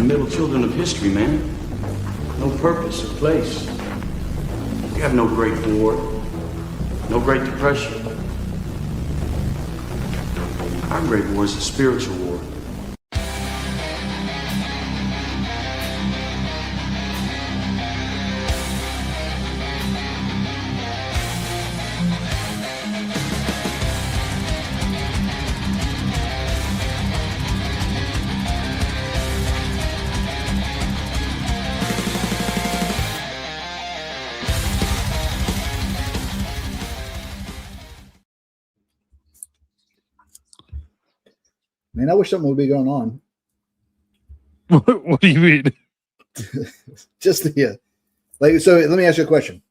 middle children of history, man. No purpose or place. We have no Great War, no Great Depression. Our Great War is a spiritual war. Man, I wish something would be going on. What do you mean? Just the like. So let me ask you a question.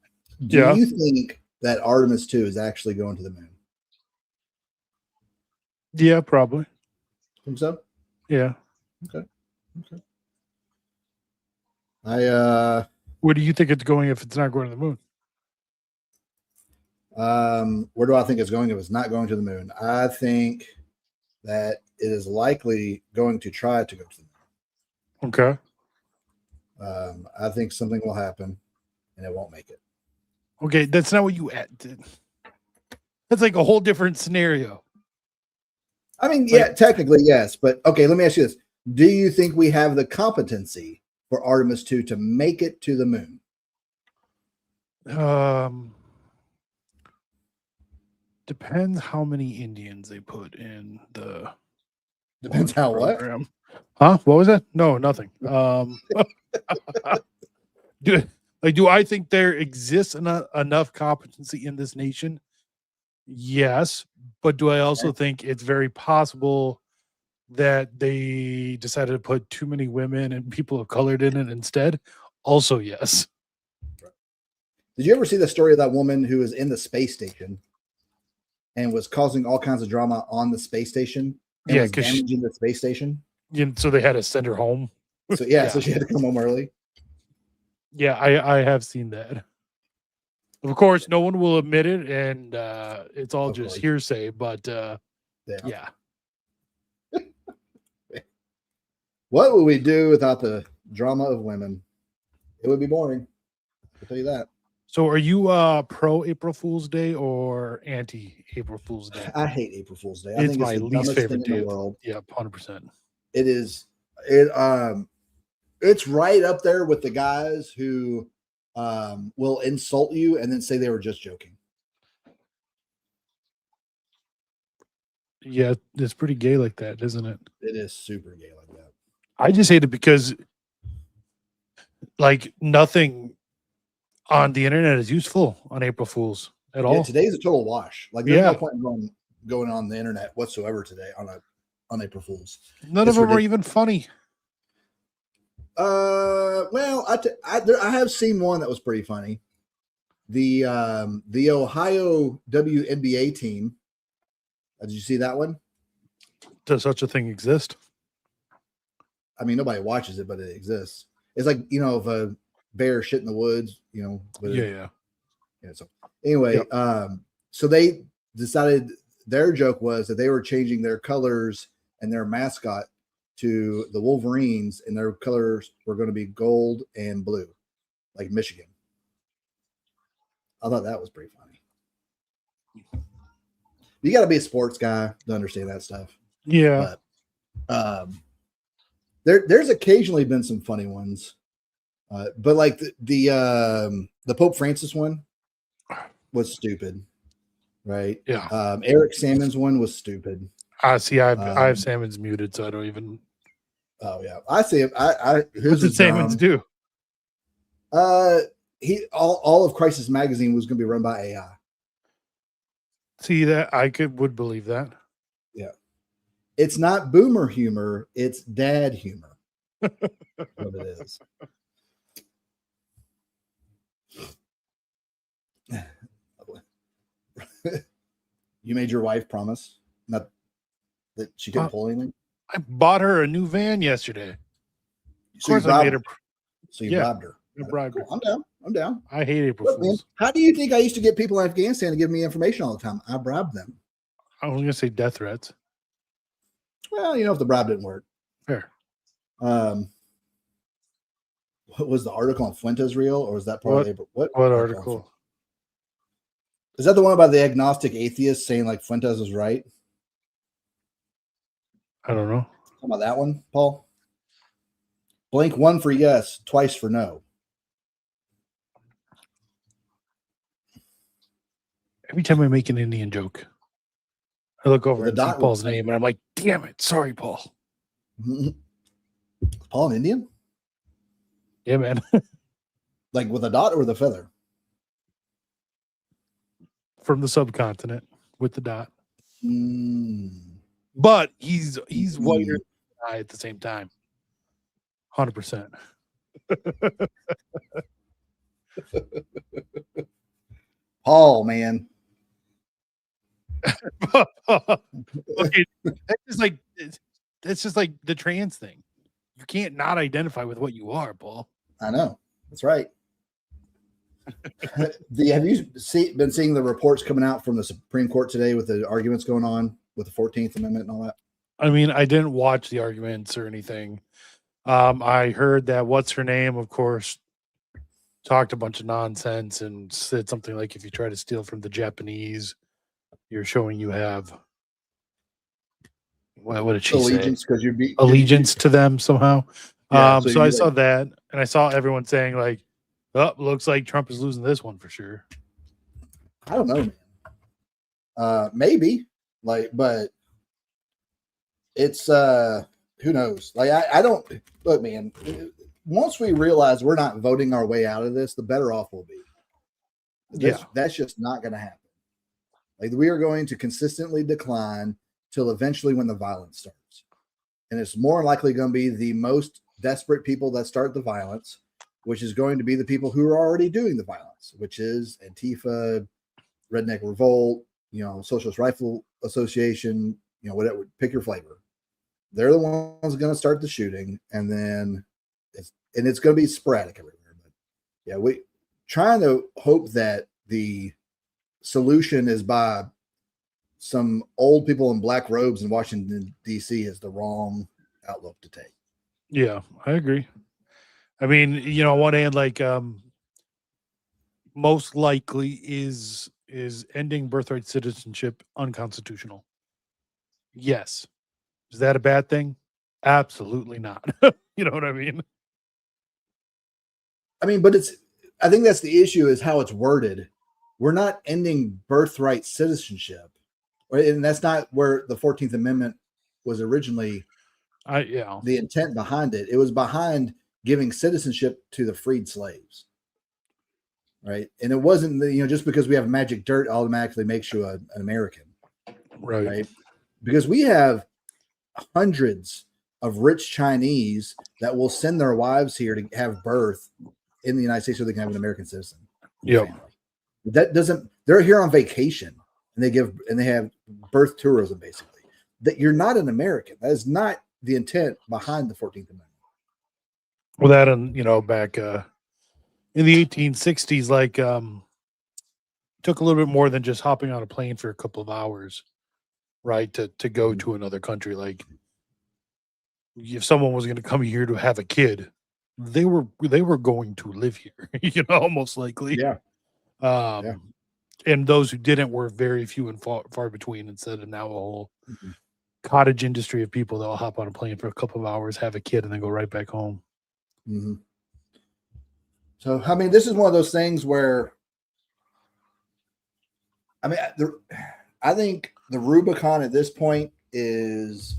Do Yeah. you think that Artemis 2 is actually going to the moon? Yeah, probably. Think so? Yeah. Okay. Where do you think it's going if it's not going to the moon? Where do I think it's going if it's not going to the moon? I think that it is likely going to try to go to the moon. Okay. I think something will happen and it won't make it. Okay, that's not what you did. That's like a whole different scenario. I mean, yeah, technically, yes. But okay, let me ask you this. Do you think we have the competency for Artemis 2 to make it to the moon? Depends how many Indians they put in the Depends how what? program. Huh? What was that? No, nothing. Do I think there exists enough competency in this nation? Yes, but do I also think it's very possible that they decided to put too many women and people of color in it instead? Also, yes. Did you ever see the story of that woman who was in the space station and was causing all kinds of drama on the space station? And Yeah, was damaging the space station. So they had to send her home. So yeah, so she had to come home early. Yeah, I have seen that. Of course, no one will admit it, and it's all Of just course. hearsay. But Yeah. yeah, What would we do without the drama of women? It would be boring. I'll tell you that. So are you pro April Fool's Day or anti April Fool's Day? I hate April Fool's Day. I It's think my it's the least dumbest favorite thing in day. the world. Yeah, 100%. It is. It's right up there with the guys who will insult you and then say they were just joking. Yeah, it's pretty gay like that, isn't it? It is super gay like that. I just hate it because like nothing on the internet is useful on April Fool's at all. Yeah, today's a total wash. Like there's Yeah. no point in going on the internet whatsoever today on April Fool's. None It's of them are ridiculous. even funny. Well, I have seen one that was pretty funny. The Ohio WNBA team. Did you see that one? Does such a thing exist? I mean, nobody watches it, but it exists. It's like, you know, if a bear shit in the woods, you know. But Yeah. So anyway, Yep. So they decided their joke was that they were changing their colors and their mascot to the Wolverines, and their colors were going to be gold and blue, like Michigan. I thought that was pretty funny. You got to be a sports guy to understand that stuff. Yeah. But there's occasionally been some funny ones, but like the Pope Francis one was stupid, right? Yeah. Eric Salmon's one was stupid. See, I have Salmon's muted, so I don't even. Oh yeah, I see it. What did Salmon's do? All of Crisis Magazine was going to be run by AI. See that would believe that. Yeah, it's not boomer humor; it's dad humor. What it is. You made your wife promise not that she couldn't pull anything. I bought her a new van yesterday. Of So you course, I made her. bribed her. I bribed her. Cool, I'm down. I hate April Look, man, Fools. how do you think I used to get people in Afghanistan to give me information all the time? I bribed them. I was gonna say death threats. Well, you know, if the bribe didn't work. Fair. what was the article on Fuentes real, or was that part of the What on article? Is that the one about the agnostic atheist saying like Fuentes was right? I don't know. Talking about that one, Paul? Blink one for yes, twice for no. Every time I make an Indian joke, I look over The and see dot Paul's was- name, and I'm like, "Damn it, sorry, Paul." Paul an Indian? Yeah, man. Like with a dot or with a feather? From the subcontinent with the dot, Mm. but he's whiter than I at the same time. 100%. Paul, man. Okay, that's just like the trans thing. You can't not identify with what you are, Paul. I know. That's right. Have you been seeing the reports coming out from the Supreme Court today with the arguments going on with the 14th Amendment and all that? I mean, I didn't watch the arguments or anything. I heard that what's her name, of course, talked a bunch of nonsense and said something like, if you try to steal from the Japanese, you're showing you have what did she Allegiance, say? because you'd be Allegiance to them somehow. Yeah, So I saw that, and I saw everyone saying like, "Oh, looks like Trump is losing this one for sure." I don't know, man. Maybe, but it's who knows? I don't look, man. Once we realize we're not voting our way out of this, the better off we'll be. That's just not going to happen. Like, we are going to consistently decline till eventually when the violence starts, and it's more likely going to be the most desperate people that start the violence, which is going to be the people who are already doing the violence, which is Antifa, Redneck Revolt, Socialist Rifle Association, whatever, pick your flavor. They're the ones going to start the shooting, and then it's going to be sporadic everywhere. But yeah, we trying to hope that the solution is by some old people in black robes in Washington, D.C. is the wrong outlook to take. Yeah, I agree. I mean, on one hand, like most likely is ending birthright citizenship unconstitutional. Yes. Is that a bad thing? Absolutely not. You know what I mean? But I think that's the issue, is how it's worded. We're not ending birthright citizenship. And that's not where the 14th Amendment was originally. The intent behind it. It was behind giving citizenship to the freed slaves. Right. And it wasn't, just because we have magic dirt automatically makes you an American. Right. Because we have hundreds of rich Chinese that will send their wives here to have birth in the United States so they can have an American citizen. Yeah. They're here on vacation and they have birth tourism, basically. That you're not an American. That is not the intent behind the 14th Amendment. Well, that, and back in the 1860s, like took a little bit more than just hopping on a plane for a couple of hours, right? To go to another country. Like, if someone was going to come here to have a kid, they were going to live here, most likely. Yeah. And those who didn't were very few and far between, instead of now a whole cottage industry of people that will hop on a plane for a couple of hours, have a kid, and then go right back home. Mm-hmm. So, this is one of those things where, I think the Rubicon at this point is,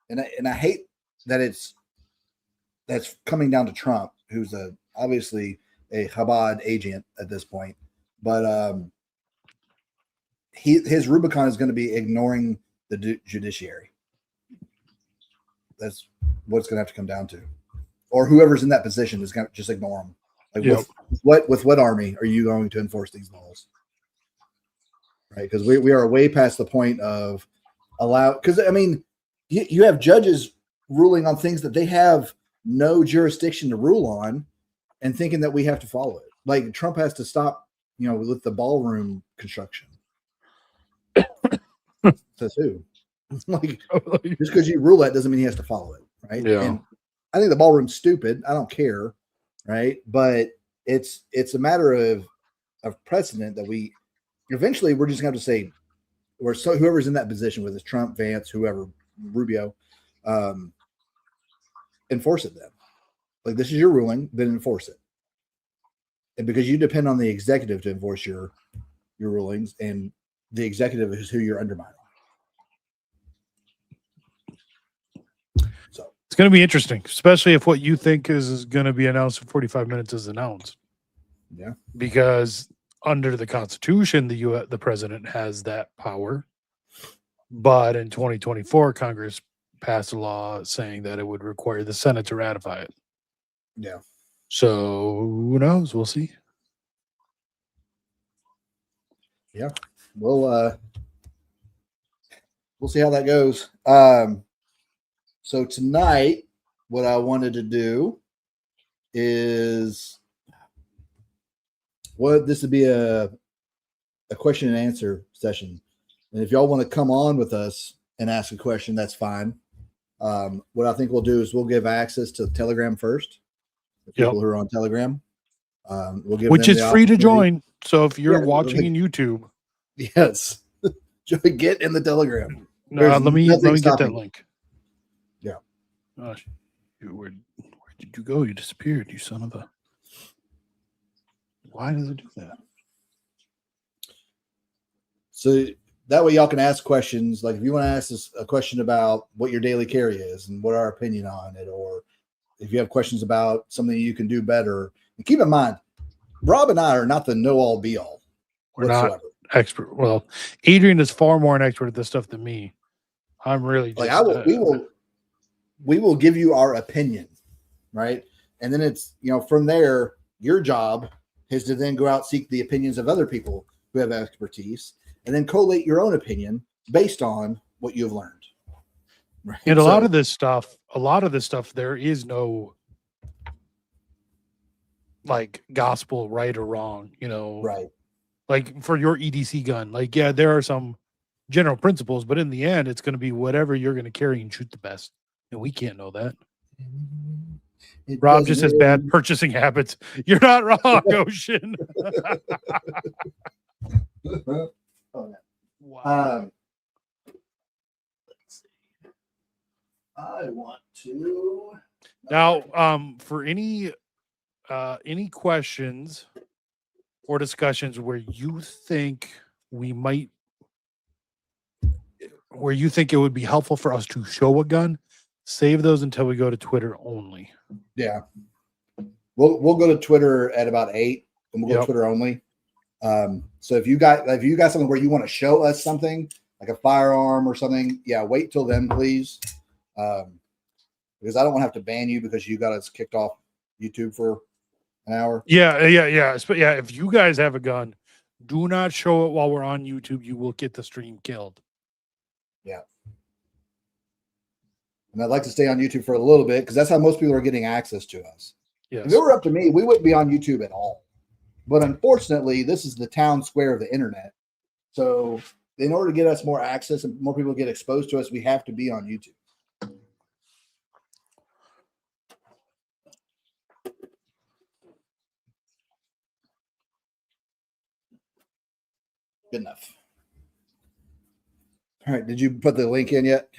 and I hate that that's coming down to Trump, who's obviously a Chabad agent at this point, but his Rubicon is going to be ignoring the judiciary. That's what it's going to have to come down to, or whoever's in that position is going to just ignore them. Like, with what army are you going to enforce these laws? Right, because we are way past the point of because you have judges ruling on things that they have no jurisdiction to rule on, and thinking that we have to follow it. Like, Trump has to stop, with the ballroom construction. Says who? Like, just because you rule that doesn't mean he has to follow it, right? Yeah. And I think the ballroom's stupid. I don't care. right? But it's a matter of precedent that we eventually we're just going to have to say, or so whoever's in that position, whether it's Trump, Vance, whoever, Rubio, enforce it then. Like, this is your ruling, then enforce it. And because you depend on the executive to enforce your rulings, and the executive is who you're undermining. So It's going to be interesting, especially if what you think is going to be announced in 45 minutes is announced. yeah, Because under the Constitution, the president has that power. But in 2024, Congress passed a law saying that it would require the Senate to ratify it. yeah. So who knows? We'll see. Yeah. We'll see how that goes. So tonight, what I wanted to do is this would be a question and answer session. And if y'all want to come on with us and ask a question, that's fine. What I think we'll do is we'll give access to Telegram first. The people who are on Telegram. We'll give which them is free to join. So if you're watching in YouTube, yes, get in the Telegram. let me get that stopping. link. Yeah. Where did you go? You disappeared, you son of a. Why does it do that? So that way y'all can ask questions. Like if you want to ask us a question about what your daily carry is and what our opinion on it, or if you have questions about something you can do better. And keep in mind, Rob and I are not the know-all be-all. We're not expert. Well, Adrian is far more an expert at this stuff than me. I'm really just we will give you our opinion, right? And then it's, from there, your job is to then go out, seek the opinions of other people who have expertise, and then collate your own opinion based on what you've learned. Right? And a lot of this stuff, there is no like gospel right or wrong, right. Like for your EDC gun, like, yeah, there are some general principles, but in the end, it's going to be whatever you're going to carry and shoot the best. And we can't know that. Rob just has bad purchasing habits. You're not wrong, Ocean. Wow. Let's see. I want to now for any questions or discussions where you think it would be helpful for us to show a gun, save those until we go to Twitter only. Yeah. We'll go to Twitter at about 8 and we'll go to Twitter only. So if you got something where you want to show us something like a firearm or something, wait till then, please. Because I don't want to have to ban you because you got us kicked off YouTube for an hour. Yeah. But yeah, if you guys have a gun, do not show it while we're on YouTube. You will get the stream killed. Yeah. And I'd like to stay on YouTube for a little bit because that's how most people are getting access to us. Yes. If it were up to me, we wouldn't be on YouTube at all. But unfortunately, this is the town square of the internet. So in order to get us more access and more people get exposed to us, we have to be on YouTube. Good enough. All right. Did you put the link in yet?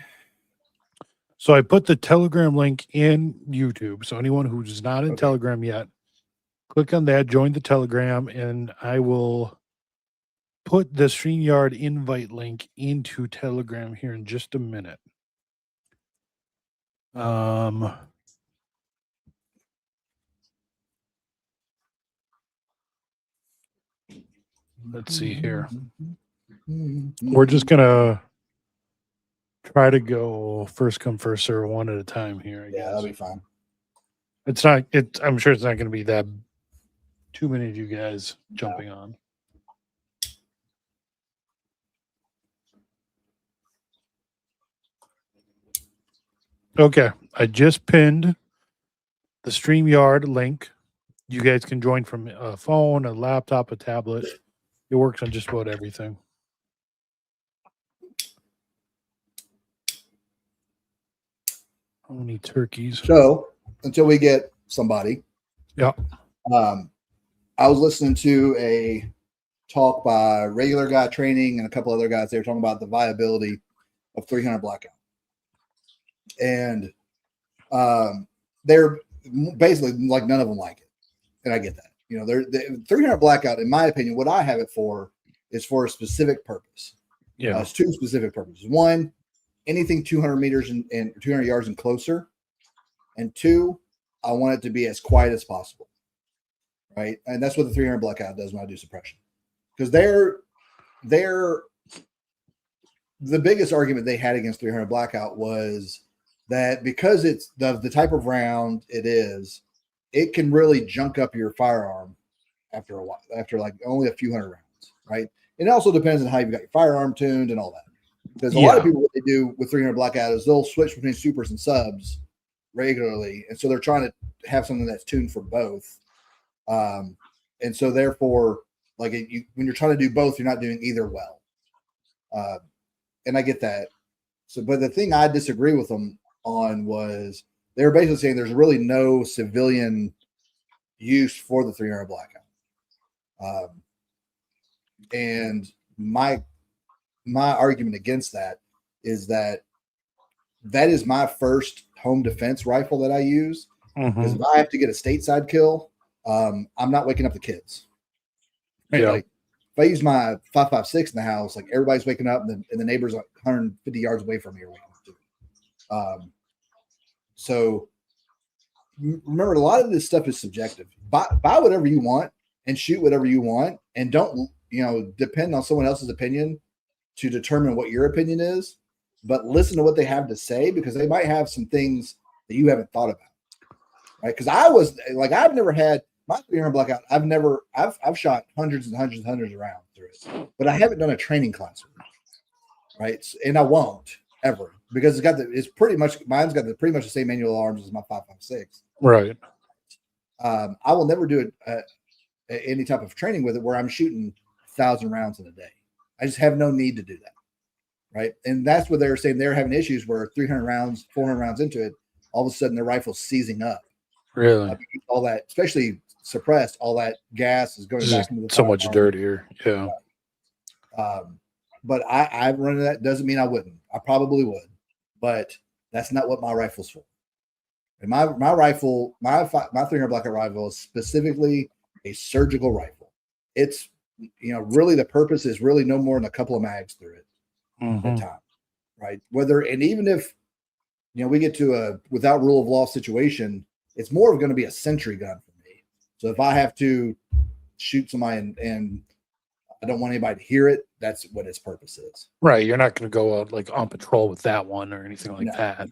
So I put the Telegram link in YouTube. So anyone who's not in Telegram yet, click on that, join the Telegram, and I will put the StreamYard invite link into Telegram here in just a minute. Let's see here. We're just gonna try to go first come first serve, one at a time here. I guess that'll be fine. I'm sure it's not going to be that too many of you guys jumping on. Okay, I just pinned the StreamYard link. You guys can join from a phone, a laptop, a tablet. It works on just about everything. How many turkeys? So until we get somebody, Yeah. I was listening to a talk by Regular Guy Training and a couple other guys. They were talking about the viability of 300 Blackout. And they're basically like none of them like it. And I get that. You know, the 300 Blackout, in my opinion, what I have it for is for a specific purpose. Yeah. It's two specific purposes. One, anything 200 meters and 200 yards and closer. And two, I want it to be as quiet as possible. Right. And that's what the 300 Blackout does when I do suppression. Because they're the biggest argument they had against 300 Blackout was that because it's the type of round it is, it can really junk up your firearm after a while, after like only a few hundred rounds, right? It also depends on how you've got your firearm tuned and all that. Because a lot of people, what they do with 300 Blackout is they'll switch between supers and subs regularly, and so they're trying to have something that's tuned for both. And so therefore, like when you're trying to do both, you're not doing either well. And I get that. So, but the thing I disagree with them on was they were basically saying there's really no civilian use for the 300 Blackout. And my argument against that is that is my first home defense rifle that I use. Because if I have to get a stateside kill, I'm not waking up the kids. Right? Yeah. Like if I use my 5.56 in the house, like everybody's waking up and the neighbor's like 150 yards away from me are waking up too. So remember, a lot of this stuff is subjective. Buy whatever you want and shoot whatever you want, and don't depend on someone else's opinion to determine what your opinion is. But listen to what they have to say, because they might have some things that you haven't thought about. Right? Because I was like, I've never had my 300 Blackout. I've shot hundreds and hundreds and hundreds of rounds through it, but I haven't done a training class with it. Right, and I won't ever, because mine's got pretty much the same manual arms as my 5.56. Right. I will never do any type of training with it where I'm shooting 1,000 rounds in a day. I just have no need to do that. Right. And that's what they were saying. They're having issues where 300 rounds, 400 rounds into it, all of a sudden their rifle's seizing up. Really? All that, especially suppressed, all that gas is going back into the so much dirtier. Yeah. But I've run that. Doesn't mean I wouldn't. I probably would, but that's not what my rifle's for. And my rifle, my 300 Blackout rifle is specifically a surgical rifle. It's, really the purpose is really no more than a couple of mags through it at a time, right? Even if, we get to a without rule of law situation, it's more of going to be a sentry gun for me. So if I have to shoot somebody and I don't want anybody to hear it, that's what its purpose is. Right. You're not going to go out like on patrol with that one or anything like that.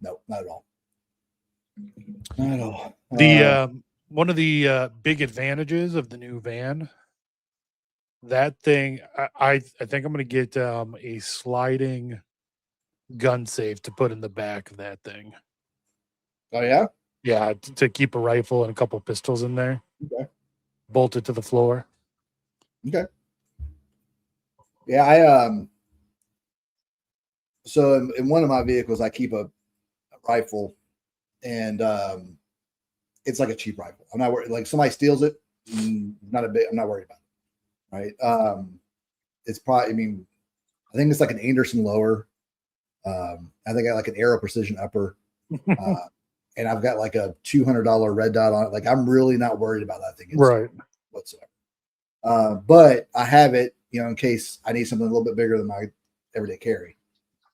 No, not at all. Not at all. The one of the big advantages of the new van, that thing, I think I'm going to get a sliding gun safe to put in the back of that thing. Oh yeah? Yeah, to keep a rifle and a couple pistols in there. Okay. Bolted to the floor. Okay. Yeah, so in one of my vehicles, I keep a rifle, and it's like a cheap rifle. I'm not worried. Like somebody steals it, I'm not worried about it. Right. It's probably, I think it's like an Anderson lower. I think I got like an Aero Precision upper. And I've got like a $200 red dot on it. Like I'm really not worried about that thing whatsoever. But I have it, in case I need something a little bit bigger than my everyday carry.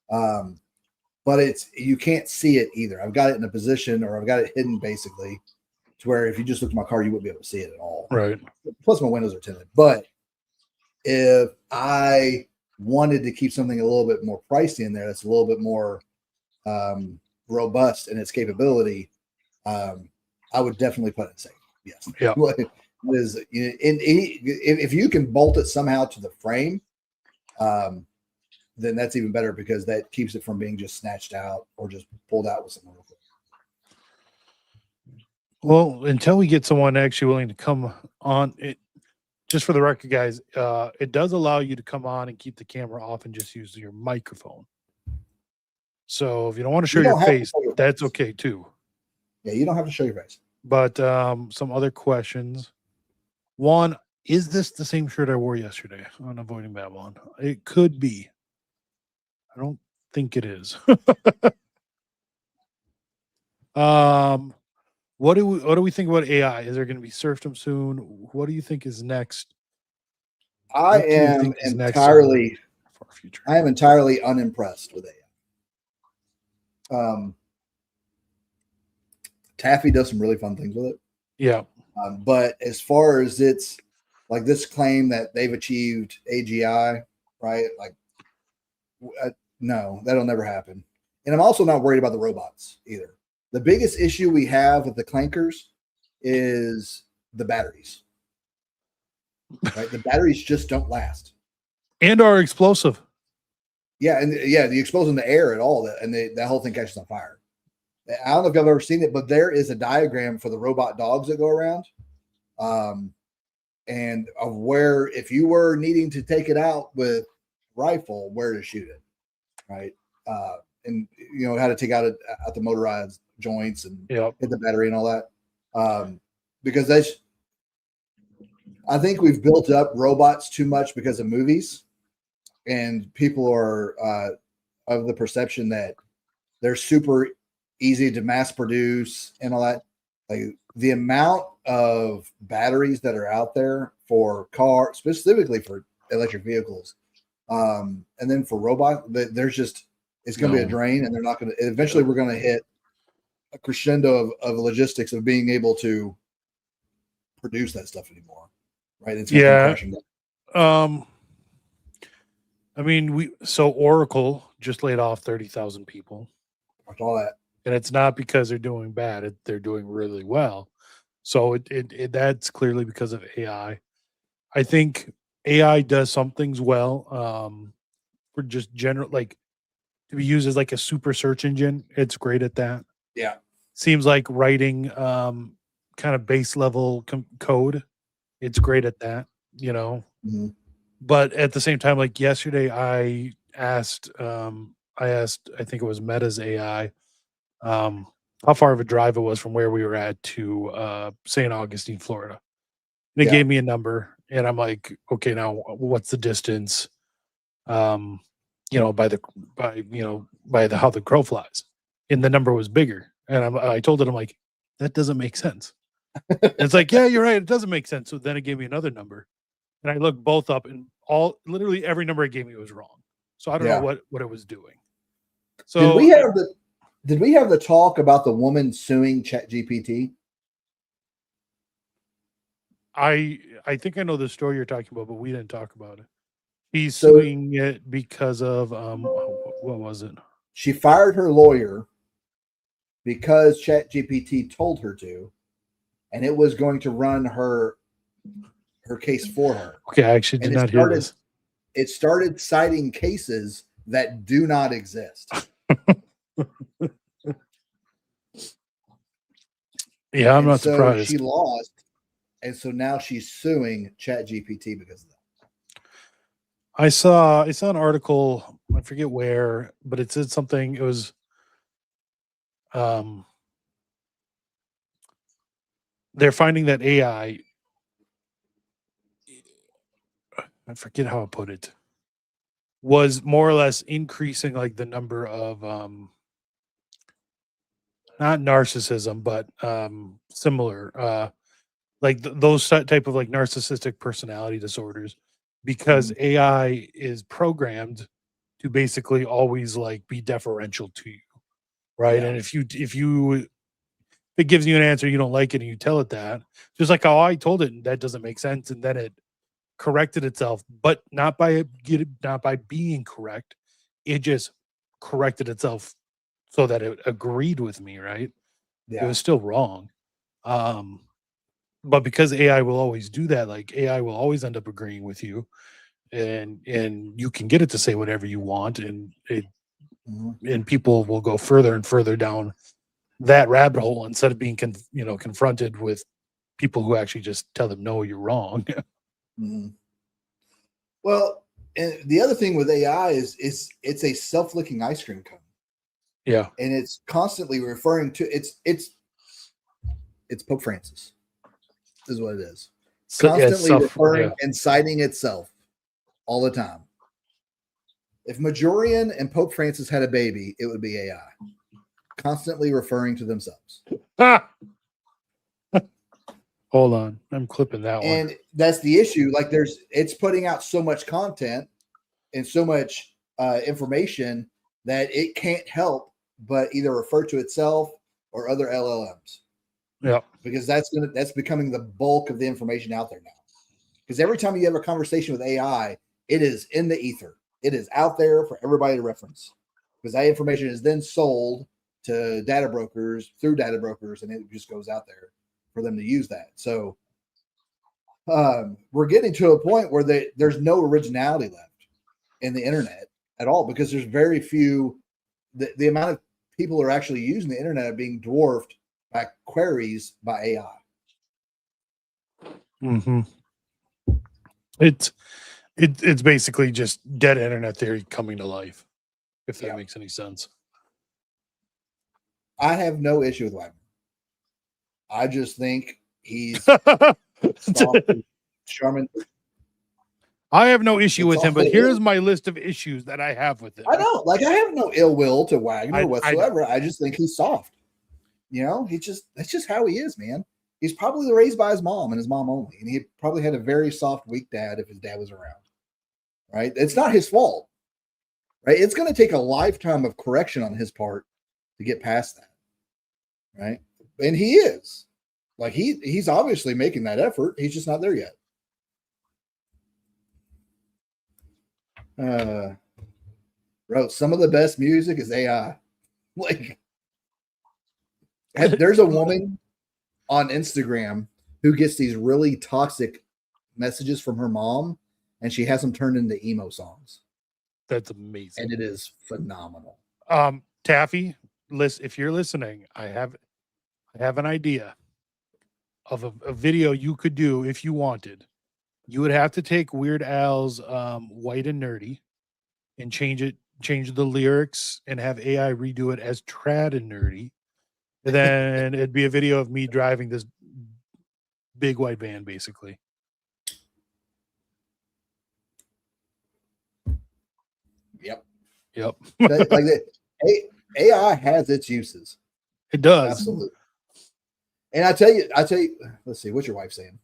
But you can't see it either. I've got it in a position, or I've got it hidden basically, to where if you just looked at my car, you wouldn't be able to see it at all. Right. Plus my windows are tinted. But if I wanted to keep something a little bit more pricey in there, that's a little bit more robust in its capability, I would definitely put it safe. Yes. Yeah. If you can bolt it somehow to the frame, then that's even better, because that keeps it from being just snatched out or just pulled out with someone real quick. Well, until we get someone actually willing to come on, it just for the record, guys, it does allow you to come on and keep the camera off and just use your microphone. So if you don't want to show your face, that's okay too. Yeah, you don't have to show your face. But some other questions. One, is this the same shirt I wore yesterday on Avoiding Babylon? It could be. I don't think it is. What do we think about AI? Is there going to be serfdom soon? What do you think is next? I What do you am think is next in entirely, the far future? I am entirely unimpressed with AI. Taffy does some really fun things with it. Yeah. But as far as it's like this claim that they've achieved AGI, right? Like, no, that'll never happen. And I'm also not worried about the robots either. The biggest issue we have with the clankers is the batteries, right? The batteries just don't last. And are explosive. Yeah, and yeah, the explosion in the air at all, and that whole thing catches on fire. I don't know if y'all have ever seen it, but there is a diagram for the robot dogs that go around, and of where if you were needing to take it out with rifle, where to shoot it, right? And you know how to take out the motorized joints and Yep. hit the battery and all that, because I think we've built up robots too much because of movies, and people are of the perception that they're super easy to mass produce and all that. Like the amount of batteries that are out there for cars, specifically for electric vehicles, and then for robots, there's just it's going to be a drain, and they're not going to. Eventually, we're going to hit a crescendo of logistics of being able to produce that stuff anymore, right? It's going to come crashing down. I mean, Oracle just laid off 30,000 people. All that. And it's not because they're doing bad; they're doing really well. So that's clearly because of AI. I think AI does some things well. For just general, like to be used as like a super search engine, it's great at that. Yeah, seems like writing kind of base level code. It's great at that, you know. mm-hmm. But at the same time, like yesterday, I asked, I think it was Meta's AI. How far of a drive it was from where we were at to St. Augustine, Florida. And it gave me a number, and I'm like, okay, now what's the distance? You know, by the how the crow flies, and the number was bigger. And I told it, I'm like, that doesn't make sense. And it's like, yeah, you're right, it doesn't make sense. So then it gave me another number, and I looked both up, and literally every number it gave me was wrong. So I don't know what it was doing. So did we have the talk about the woman suing ChatGPT? I think I know the story you're talking about, but we didn't talk about it. He's suing it because of what was it? She fired her lawyer because ChatGPT told her to, and it was going to run her case for her. Okay, I actually did not hear this. It started citing cases that do not exist. Yeah, I'm not surprised. She lost, and so now she's suing ChatGPT because of that. I saw an article, I forget where, but it said something. It was they're finding that AI, I forget how I put it, was more or less increasing like the number of not narcissism, but similar like those type of like narcissistic personality disorders, because AI is programmed to basically always like be deferential to you, right? And if it gives you an answer you don't like it and you tell it that, just like how I told it that doesn't make sense, and then it corrected itself, but not by being correct. It just corrected itself so that it agreed with me, right? It was still wrong. But because AI will always do that, like AI will always end up agreeing with you, and you can get it to say whatever you want, and and people will go further and further down that rabbit hole instead of being confronted with people who actually just tell them, no, you're wrong. Well, and the other thing with AI is it's a self-licking ice cream cone. Yeah. And it's constantly referring to it's It's Pope Francis, is what it is. So, yeah, Constantly referring and citing itself all the time. If Majorian and Pope Francis had a baby, it would be AI. Constantly referring to themselves. Hold on. I'm clipping that one. And that's the issue. Like it's putting out so much content and so much information that it can't help but either refer to itself or other LLMs. Yeah. Because that's becoming the bulk of the information out there now. Because every time you have a conversation with AI, it is in the ether. It is out there for everybody to reference. Because that information is then sold to data brokers through data brokers, and it just goes out there for them to use that. So we're getting to a point where there's no originality left in the internet at all, because there's very few. The amount of people who are actually using the internet are being dwarfed by queries by AI. Mm-hmm. It's basically just dead internet theory coming to life, if that makes any sense. I have no issue with Wagner. I just think he's charming. I have no issue with him, but here's my list of issues that I have with him. I know, like I have no ill will to Wagner whatsoever. I just think he's soft. You know, that's just how he is, man. He's probably raised by his mom and his mom only, and he probably had a very soft, weak dad if his dad was around. Right? It's not his fault. Right? It's going to take a lifetime of correction on his part to get past that. Right? And he is. Like he's obviously making that effort. He's just not there yet. Bro, some of the best music is AI. Like, there's a woman on Instagram who gets these really toxic messages from her mom, and she has them turned into emo songs. That's amazing, and it is phenomenal. Taffy, if you're listening, I have an idea of a video you could do if you wanted. You would have to take Weird Al's White and Nerdy and change the lyrics and have AI redo it as Trad and Nerdy. And then it'd be a video of me driving this big white van, basically. Yep. Like AI has its uses. It does. Absolutely. And I tell you, let's see, what's your wife saying?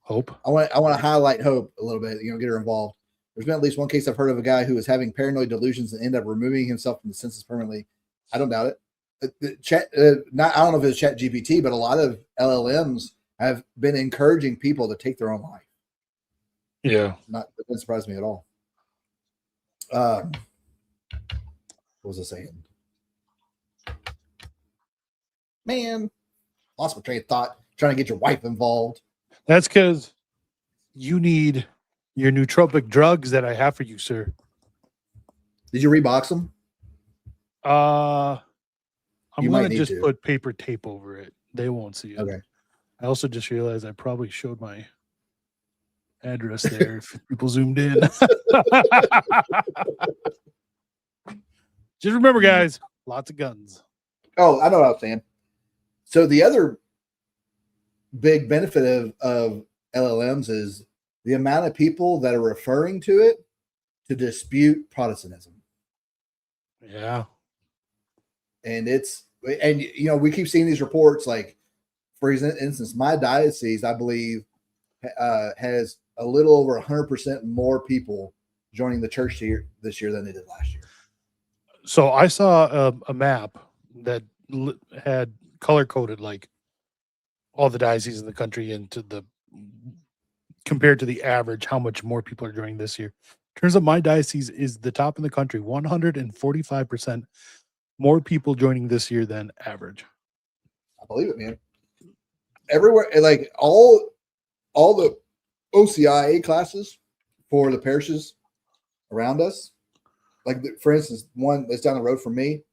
Hope. I want to highlight Hope a little bit, get her involved. There's been at least one case I've heard of a guy who was having paranoid delusions and ended up removing himself from the census permanently. I don't doubt it. I don't know if it's Chat GPT, but a lot of LLMs have been encouraging people to take their own life. Yeah. It doesn't surprise me at all. What was I saying? Man, lost my train of thought trying to get your wife involved. That's because you need your nootropic drugs that I have for you, sir. Did you rebox them? I'm going to just put paper tape over it. They won't see it. Okay. I also just realized I probably showed my address there if people zoomed in. Just remember, guys, lots of guns. Oh, I know what I was saying. So the other big benefit of LLMs is the amount of people that are referring to it to dispute Protestantism. Yeah. And we keep seeing these reports, like, for instance, my diocese, I believe, has a little over 100% more people joining the church this year than they did last year. So I saw a map that had color-coded, like, all the dioceses in the country into compared to the average, how much more people are joining this year. Turns out my diocese is the top in the country, 145% more people joining this year than average. I believe it, man. Everywhere, like all the OCIA classes for the parishes around us, like for instance, one that's down the road from me.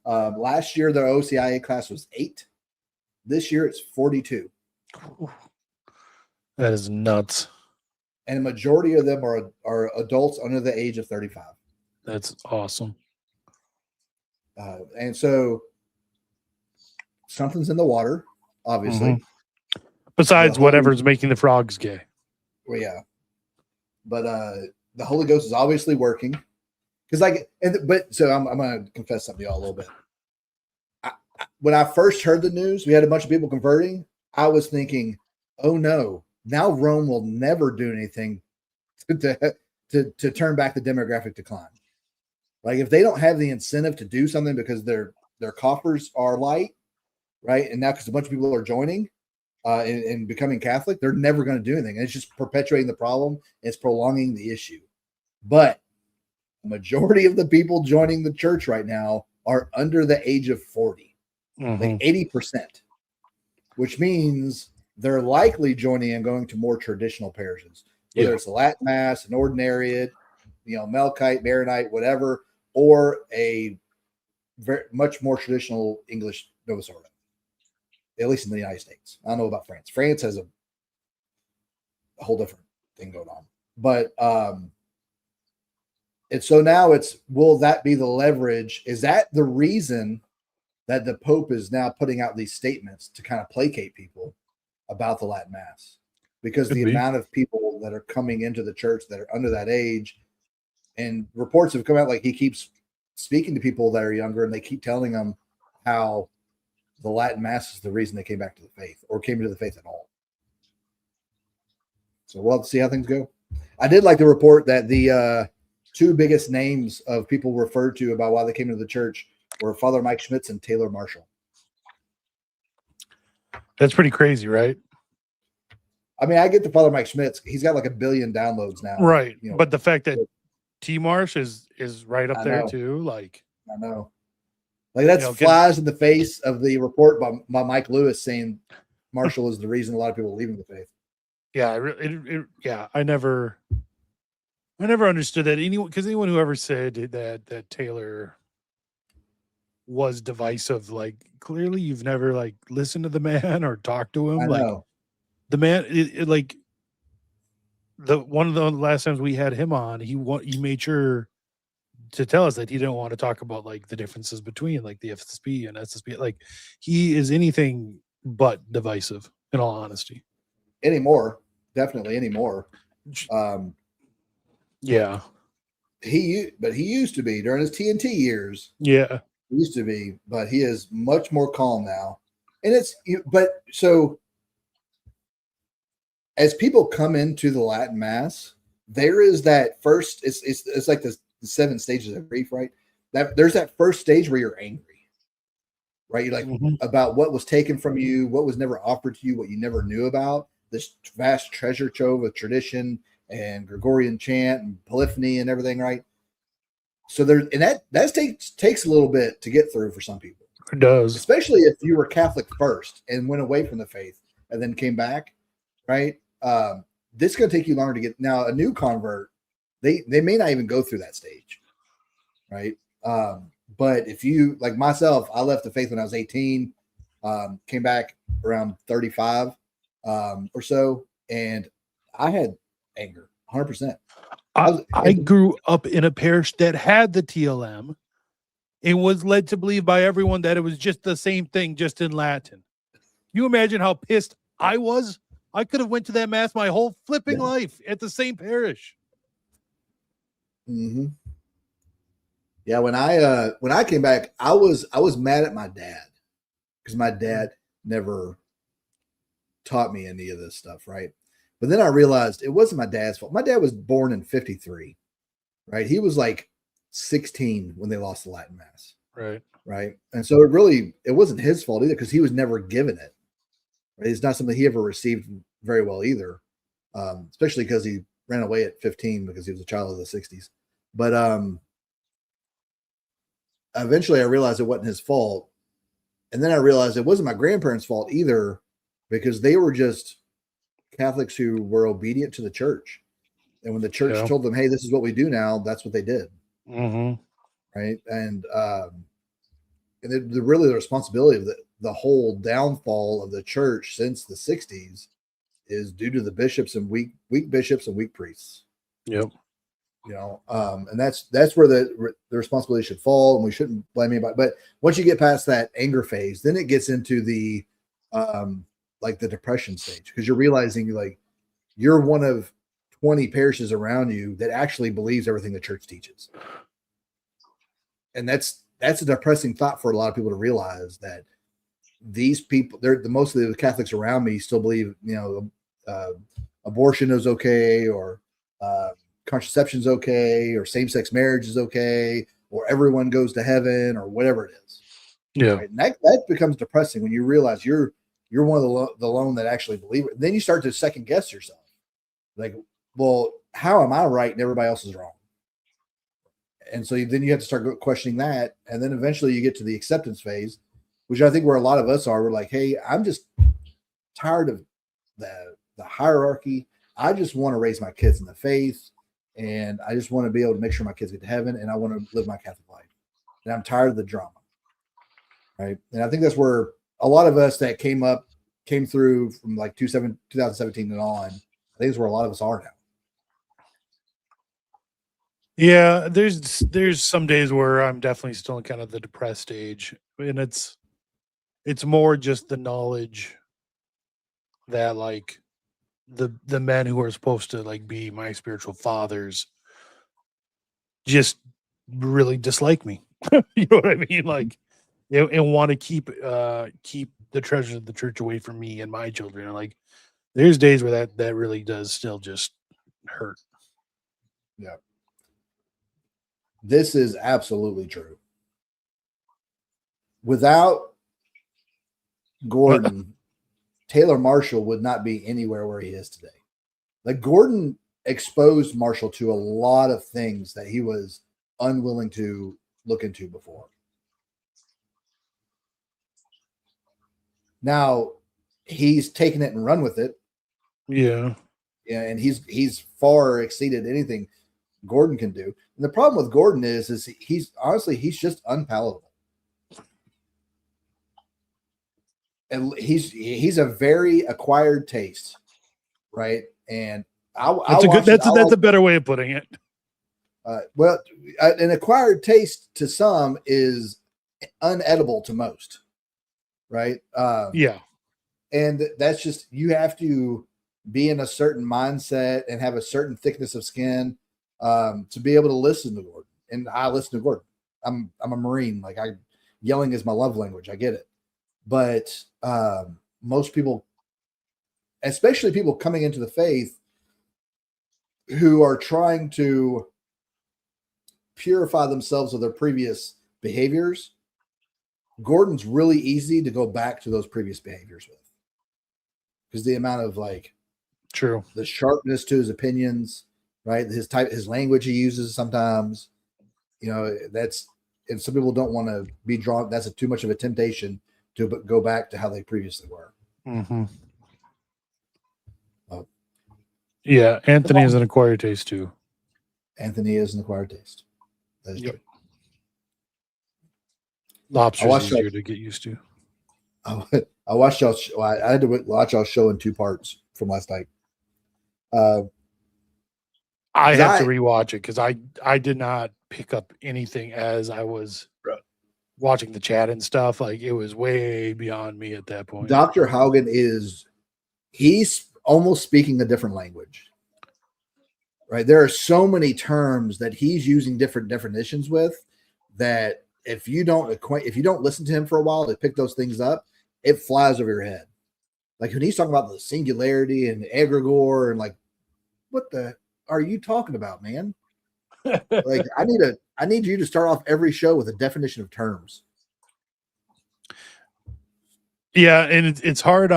Last year, their OCIA class was 8. This year, it's 42. That is nuts. And a majority of them are adults under the age of 35. That's awesome. And so something's in the water. obviously. Besides The Holy- whatever's making the frogs gay. Well, yeah. But the Holy Ghost is obviously working. Because so I'm gonna confess something to y'all a little bit. When I first heard the news, we had a bunch of people converting. I was thinking, oh no, now Rome will never do anything to turn back the demographic decline. Like if they don't have the incentive to do something because their coffers are light, right? And now because a bunch of people are joining and becoming Catholic, they're never going to do anything. And it's just perpetuating the problem. It's prolonging the issue. But the majority of the people joining the church right now are under the age of 40. Like 80%, which means they're likely joining and going to more traditional parishes, whether it's a Latin Mass, an Ordinariate, Melkite, Maronite, whatever, or a much more traditional English Novus Ordo, at least in the United States. I don't know about France. France has a whole different thing going on. But and so now will that be the leverage? Is that the reason that the Pope is now putting out these statements to kind of placate people about the Latin Mass? Because the amount of people that are coming into the church that are under that age, and reports have come out like he keeps speaking to people that are younger and they keep telling them how the Latin Mass is the reason they came back to the faith or came to the faith at all. So we'll have to see how things go. I did like the report that the two biggest names of people referred to about why they came to the church were Father Mike Schmitz and Taylor Marshall. That's pretty crazy, right? I mean, I get the Father Mike Schmitz. He's got like 1 billion downloads now. Right. But the fact that T Marsh is right up there too. Like I know. Like that flies in the face of the report by Mike Lewis saying Marshall is the reason a lot of people are leaving the faith. Yeah, I never understood that anyone who ever said that Taylor was divisive, like clearly you've never like listened to the man or talked to him. I like know. The man, like one of the last times we had him on, he made sure to tell us that he didn't want to talk about like the differences between like the FSP and SSP. Like he is anything but divisive, in all honesty. Definitely anymore. Yeah. He used to be during his TNT years. Yeah. He used to be, but he is much more calm now. And so as people come into the Latin Mass, there is that first, it's like the 7 stages of grief, right? There's that first stage where you're angry, right? You're like about what was taken from you, what was never offered to you, what you never knew about, this vast treasure trove of tradition and Gregorian chant and polyphony and everything, right? So that takes a little bit to get through for some people. It does. Especially if you were Catholic first and went away from the faith and then came back, right? This is going to take you longer to get. Now, a new convert, they may not even go through that stage, right? But if you, like myself, I left the faith when I was 18, came back around 35 or so, and I had anger, 100%. I grew up in a parish that had the TLM. It was led to believe by everyone that it was just the same thing, just in Latin. You imagine how pissed I was? I could have went to that mass my whole flipping life at the same parish. Mm-hmm. Yeah, when I came back, I was mad at my dad because my dad never taught me any of this stuff, right? But then I realized it wasn't my dad's fault. My dad was born in 53, right? He was like 16 when they lost the Latin Mass. Right. And so it wasn't his fault either because he was never given it. Right? It's not something he ever received very well either, especially because he ran away at 15 because he was a child of the 60s. But eventually I realized it wasn't his fault. And then I realized it wasn't my grandparents' fault either because they were just Catholics who were obedient to the church. And when the church told them, hey, this is what we do now, that's what they did. Right. And really the responsibility of the whole downfall of the church since the 60s is due to the bishops and weak bishops and weak priests. Yep. And that's where the responsibility should fall, and we shouldn't blame anybody. But once you get past that anger phase, then it gets into the like the depression stage, because you're realizing like you're one of 20 parishes around you that actually believes everything the church teaches. And that's a depressing thought for a lot of people to realize that these people, most of the Catholics around me still believe, abortion is okay, or contraception is okay, or same-sex marriage is okay, or everyone goes to heaven, or whatever it is. Yeah. Right? And that becomes depressing when you realize you're one of the lone that actually believe it. And then you start to second guess yourself. Like, well, how am I right and everybody else is wrong? And so then you have to start questioning that. And then eventually you get to the acceptance phase, which I think where a lot of us are. We're like, hey, I'm just tired of the hierarchy. I just want to raise my kids in the faith, and I just want to be able to make sure my kids get to heaven, and I want to live my Catholic life. And I'm tired of the drama. Right. And I think that's where a lot of us that came through from like 2017 and on, I think is where a lot of us are now. Yeah, there's some days where I'm definitely still in kind of the depressed stage, and it's more just the knowledge that like the men who are supposed to like be my spiritual fathers just really dislike me. You know what I mean? Like, and want to keep the treasures of the church away from me and my children. And like, there's days where that really does still just hurt. Yeah. This is absolutely true. Without Gordon, Taylor Marshall would not be anywhere where he is today. Like, Gordon exposed Marshall to a lot of things that he was unwilling to look into before. Now he's taken it and run with it. Yeah. Yeah, and he's far exceeded anything Gordon can do. And the problem with Gordon is he's just unpalatable. And he's a very acquired taste, right? And that's a better way of putting it. An acquired taste to some is unedible to most, right? Yeah. And that's just, you have to be in a certain mindset and have a certain thickness of skin to be able to listen to Gordon. And I listen to Gordon. I'm a Marine. Like, yelling is my love language. I get it. But most people, especially people coming into the faith who are trying to purify themselves of their previous behaviors, Gordon's really easy to go back to those previous behaviors with, because the amount of true, the sharpness to his opinions, right? His language he uses sometimes, and some people don't want to be drawn. That's too much of a temptation to go back to how they previously were. Mm-hmm. Yeah, Anthony is an acquired taste too. Anthony is an acquired taste. That is true. Lobster's easier to get used to. I watched y'all. I had to watch y'all show in 2 parts from last night. I have to rewatch it because I did not pick up anything as I was watching the chat and stuff. Like, it was way beyond me at that point. Dr. Haugen he's almost speaking a different language, right? There are so many terms that he's using different definitions with that if you don't listen to him for a while to pick those things up, it flies over your head. Like, when he's talking about the singularity and egregore and like, what the are you talking about, man? Like, I need you to start off every show with a definition of terms. Yeah, and it's hard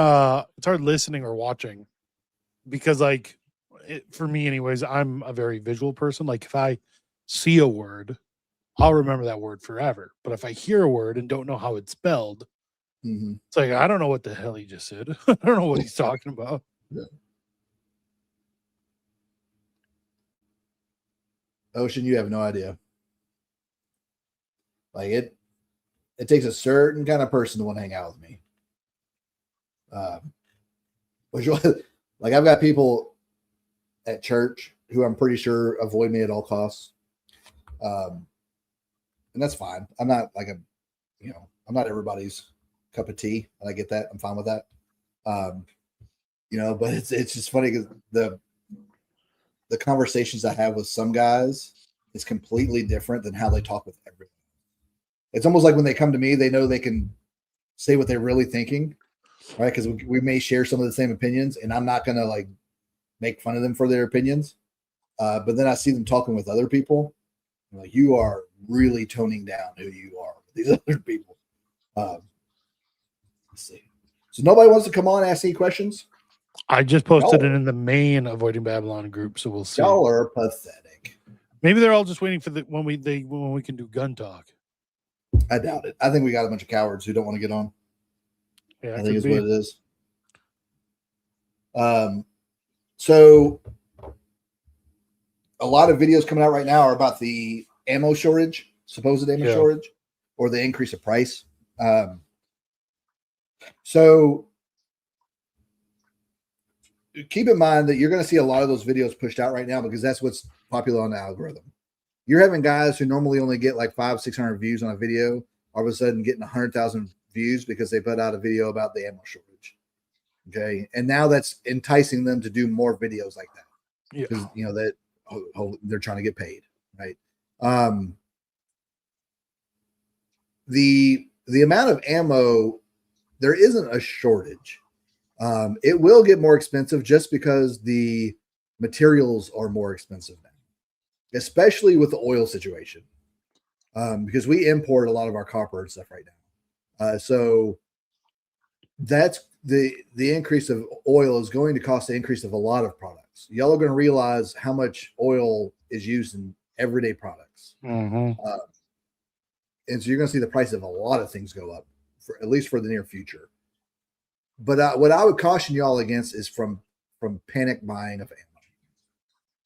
listening or watching because for me anyways, I'm a very visual person. Like, if I see a word, I'll remember that word forever. But if I hear a word and don't know how it's spelled, it's like, I don't know what the hell he just said. I don't know what he's talking about. Yeah. Ocean, you have no idea. Like, it takes a certain kind of person to want to hang out with me. Like, I've got people at church who I'm pretty sure avoid me at all costs. And that's fine. I'm not I'm not everybody's cup of tea, and I get that. I'm fine with that. But it's just funny because the conversations I have with some guys is completely different than how they talk with everyone. It's almost like when they come to me, they know they can say what they're really thinking, right? Because we may share some of the same opinions, and I'm not going to like make fun of them for their opinions. But then I see them talking with other people. I'm like, you are really toning down who you are with these other people. Let's see. So nobody wants to come on and ask any questions? I just posted it Y'all, in the main Avoiding Babylon group, so we'll see. y'all are pathetic. Maybe they're all just waiting for when we can do gun talk. I doubt it. I think we got a bunch of cowards who don't want to get on. Yeah, I think is what it is. So a lot of videos coming out right now are about the ammo shortage, supposed ammo shortage, or the increase of price. So keep in mind that you're going to see a lot of those videos pushed out right now because that's what's popular on the algorithm. You're having guys who normally only get like 500-600 views on a video, all of a sudden getting 100,000 views because they put out a video about the ammo shortage. Okay. And now that's enticing them to do more videos like that. Yeah. Because, that they're trying to get paid. Right. The amount of ammo, there isn't a shortage. It will get more expensive just because the materials are more expensive now, especially with the oil situation, because we import a lot of our copper and stuff right now. So that's the increase of oil is going to cost the increase of a lot of products. Y'all are going to realize how much oil is used in everyday products. Mm-hmm. And so you're going to see the price of a lot of things go up, for at least for the near future. But what I would caution y'all against is from panic buying of ammo.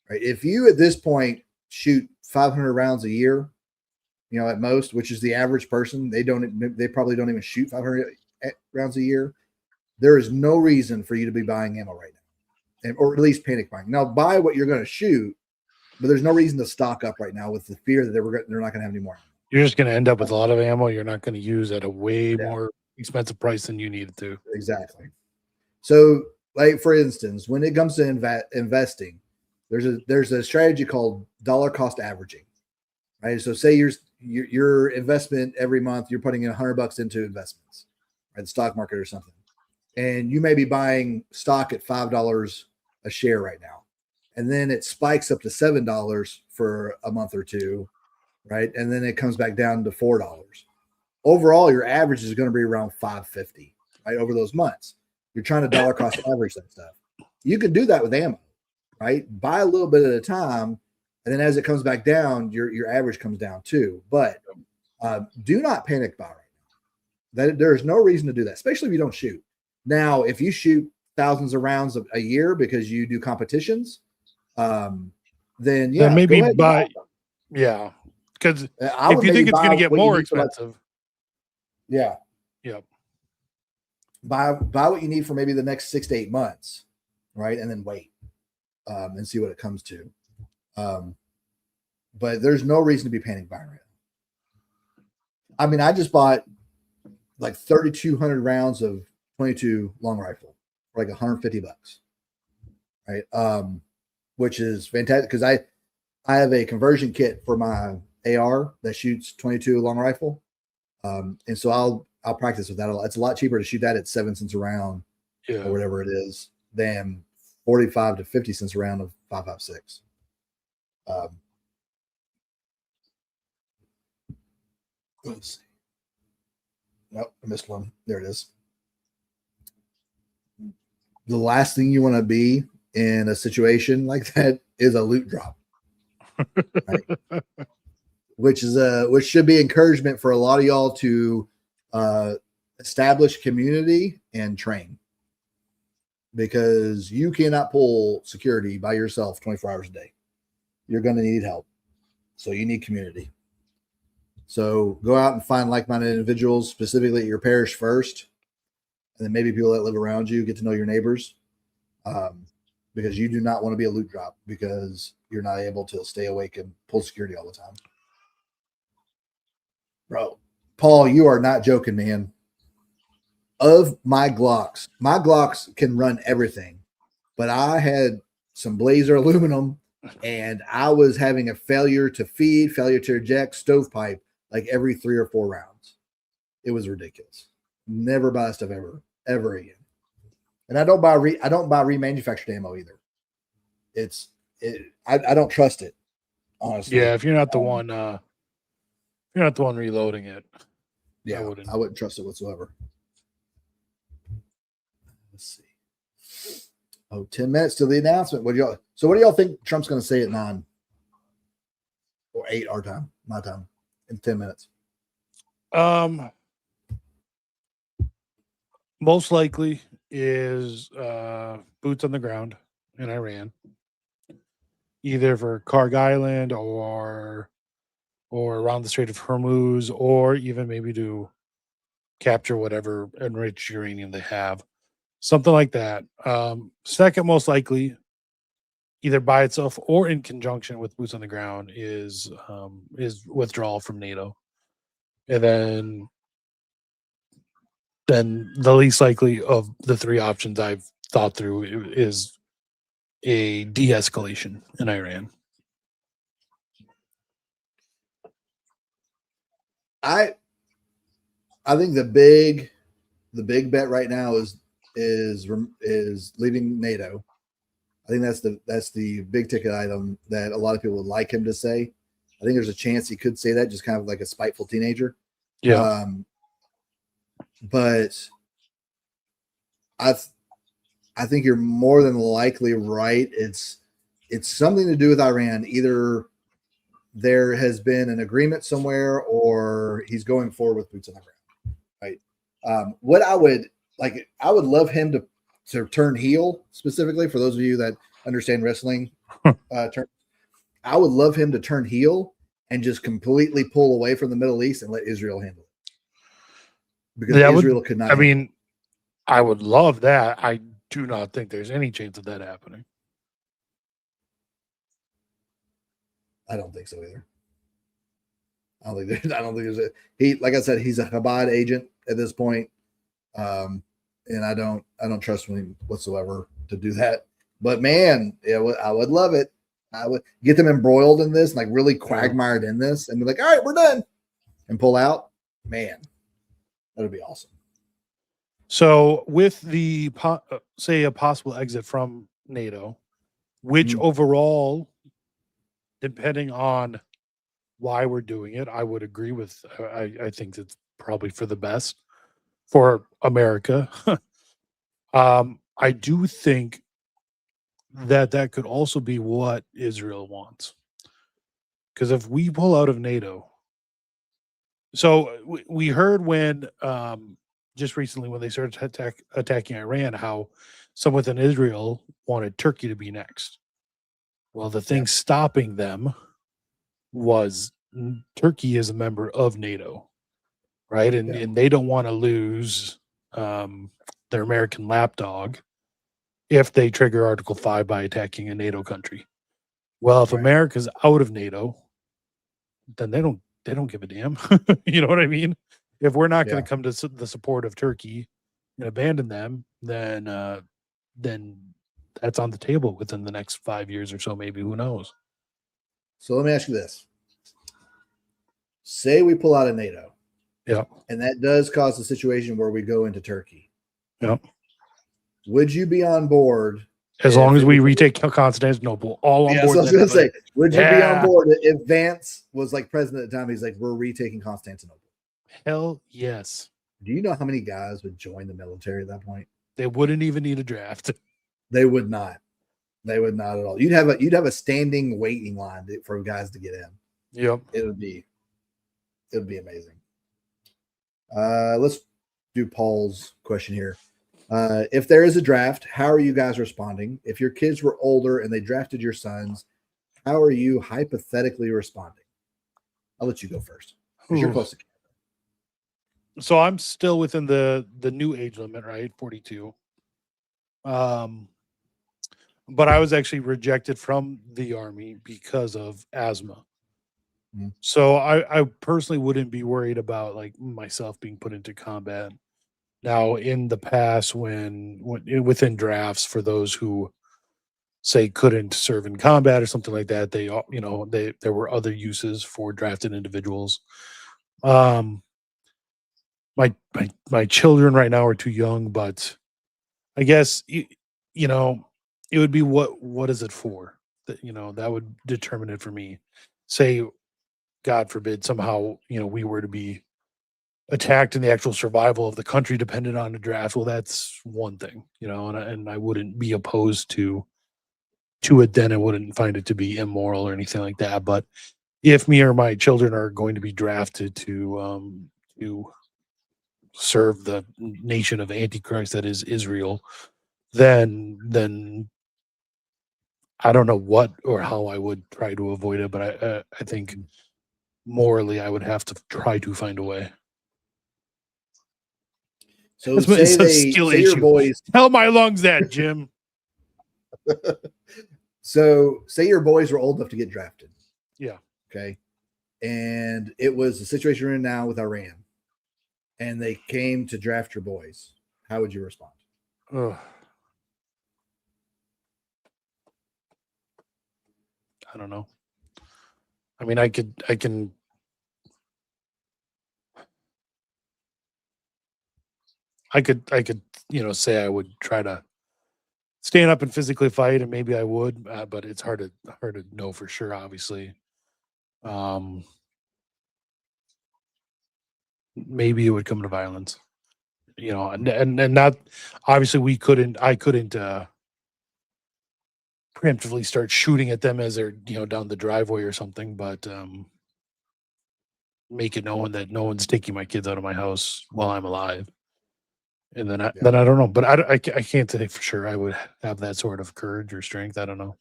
Right? If you at this point shoot 500 rounds a year, at most, which is the average person, they probably don't even shoot 500 rounds a year. There is no reason for you to be buying ammo right now, or at least panic buying. Now, buy what you're going to shoot, but there's no reason to stock up right now with the fear that they're not going to have any more. You're just going to end up with a lot of ammo you're not going to use at a way more expensive price than you needed to. Exactly. So, like for instance, when it comes to investing, there's a strategy called dollar cost averaging. Right. So say your investment every month, you're putting in $100 into investments, right? The stock market or something. And you may be buying stock at $5 a share right now. And then it spikes up to $7 for a month or two, right? And then it comes back down to $4. Overall, your average is going to be around $5.50, right? Over those months. You're trying to dollar cost average that stuff. You can do that with ammo, right? Buy a little bit at a time. And then as it comes back down, your average comes down too. But do not panic buy right now. There's no reason to do that, especially if you don't shoot. Now, if you shoot thousands of rounds a year because you do competitions, then maybe buy. Yeah, because if you think it's going to get more expensive, yep. Buy what you need for maybe the next 6 to 8 months, right? And then wait and see what it comes to. But there's no reason to be panic buying right now. I mean, I just bought like 3,200 rounds of 22 long rifle for like $150, right? Which is fantastic because I have a conversion kit for my AR that shoots 22 long rifle, and so I'll practice with that a lot. It's a lot cheaper to shoot that at 7 cents a round, or whatever it is, than 45 to 50 cents a round of 5.56. Let's see. Nope, I missed one. There it is. The last thing you want to be in a situation like that is a loot drop, right? which should be encouragement for a lot of y'all to establish community and train, because you cannot pull security by yourself 24 hours a day. You're going to need help. So you need community. So go out and find like-minded individuals, specifically at your parish first, and then maybe people that live around you, get to know your neighbors, because you do not want to be a loot drop because you're not able to stay awake and pull security all the time. Bro, Paul, you are not joking, man. of my Glocks can run everything, but I had some Blazer aluminum and I was having a failure to feed, failure to eject stovepipe like every 3 or 4 rounds. It was ridiculous. Never buy stuff ever again. And I don't buy remanufactured ammo either. I don't trust it, honestly. Yeah, if you're not the one, you're not the one reloading it. Yeah, wouldn't. I wouldn't trust it whatsoever. Let's see. Oh, 10 minutes to the announcement. What do y'all think Trump's going to say at 9 or 8 our time, my time, in 10 minutes? Most likely is boots on the ground in Iran, either for Karg Island or around the Strait of Hormuz, or even maybe to capture whatever enriched uranium they have, something like that. Second, most likely, either by itself or in conjunction with boots on the ground, is withdrawal from NATO, and then the least likely of the 3 options I've thought through is a de-escalation in Iran. I think the big bet right now is leaving NATO. I think that's the big ticket item that a lot of people would like him to say. I think there's a chance he could say that, just kind of like a spiteful teenager. Yeah. But I think you're more than likely right. It's something to do with Iran. Either there has been an agreement somewhere, or he's going forward with boots on the ground. Right. What I would love him to turn heel, specifically for those of you that understand wrestling terms. I would love him to turn heel and just completely pull away from the Middle East and let Israel handle it. Because Israel could not. I mean, I would love that. I do not think there's any chance of that happening. I don't think so either. I don't think there's like I said, he's a Chabad agent at this point. And I don't trust him whatsoever to do that. But man, I would love it. I would get them embroiled in this, like really quagmired in this, and be like, all right, we're done, and pull out. Man, that would be awesome. So with the say a possible exit from NATO, which overall, depending on why we're doing it, I would agree with. I think it's probably for the best for America. I do think that could also be what Israel wants, because if we pull out of NATO, so we heard when just recently when they started attacking Iran, how some within Israel wanted Turkey to be next. Well, the thing stopping them was Turkey is a member of NATO, right? And they don't want to lose their American lapdog if they trigger Article 5 by attacking a NATO country. Well, if America's out of NATO, then they don't give a damn. You know what I mean? If we're not going to come to the support of Turkey and abandon them, then that's on the table within the next 5 years or so, maybe. Who knows? So let me ask you this. Say we pull out of NATO. Yeah. And that does cause a situation where we go into Turkey. Yeah. Would you be on board? As long as we retake Constantinople, all on board. So I was going to say, would you be on board if Vance was like president at the time? He's like, we're retaking Constantinople. Hell yes. Do you know how many guys would join the military at that point? They wouldn't even need a draft. They would not. They would not at all. You'd have a standing waiting line for guys to get in. Yep. It would be amazing. Let's do Paul's question here. If there is a draft, how are you guys responding? If your kids were older and they drafted your sons, how are you hypothetically responding? I'll let you go first. You're close to Canada. So I'm still within the new age limit, right? 42. But I was actually rejected from the Army because of asthma. So I personally wouldn't be worried about like myself being put into combat Now, in the past, when within drafts, for those who say couldn't serve in combat or something like that, there were other uses for drafted individuals. Um, my children right now are too young, but I guess you know it would be what is it for? That that would determine it for me. Say, God forbid, somehow we were to be attacked and the actual survival of the country depended on the draft. Well, that's one thing, and I wouldn't be opposed to it. Then I wouldn't find it to be immoral or anything like that. But if me or my children are going to be drafted to serve the nation of Antichrist that is Israel, then I don't know what or how I would try to avoid it, but I think morally I would have to try to find a way. So It's a skill say your issue. boys. Tell my lungs that, Jim. So say your boys were old enough to get drafted. Yeah. Okay. And it was the situation we're in now with Iran, and they came to draft your boys. How would you respond? Ugh. I don't know. I mean, I could say I would try to stand up and physically fight, and maybe I would, but it's hard to know for sure, obviously. Maybe it would come to violence, and not obviously I couldn't preemptively start shooting at them as they're down the driveway or something, but make it known that no one's taking my kids out of my house while I'm alive. And then I don't know, but I can't say for sure I would have that sort of courage or strength. I don't know.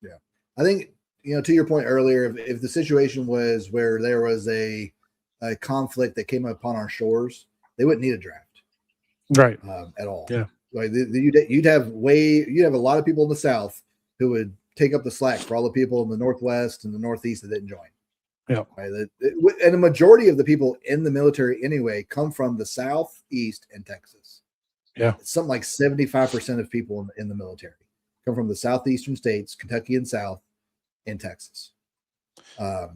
Yeah, I think to your point earlier, if the situation was where there was a conflict that came upon our shores, they wouldn't need a draft, right? At all. Yeah, like you'd have a lot of people in the South who would take up the slack for all the people in the Northwest and the Northeast that didn't join. Yeah, right? And the majority of the people in the military anyway come from the Southeast and Texas. Yeah, it's something like 75% of people in the military come from the southeastern states, Kentucky and South, and Texas. But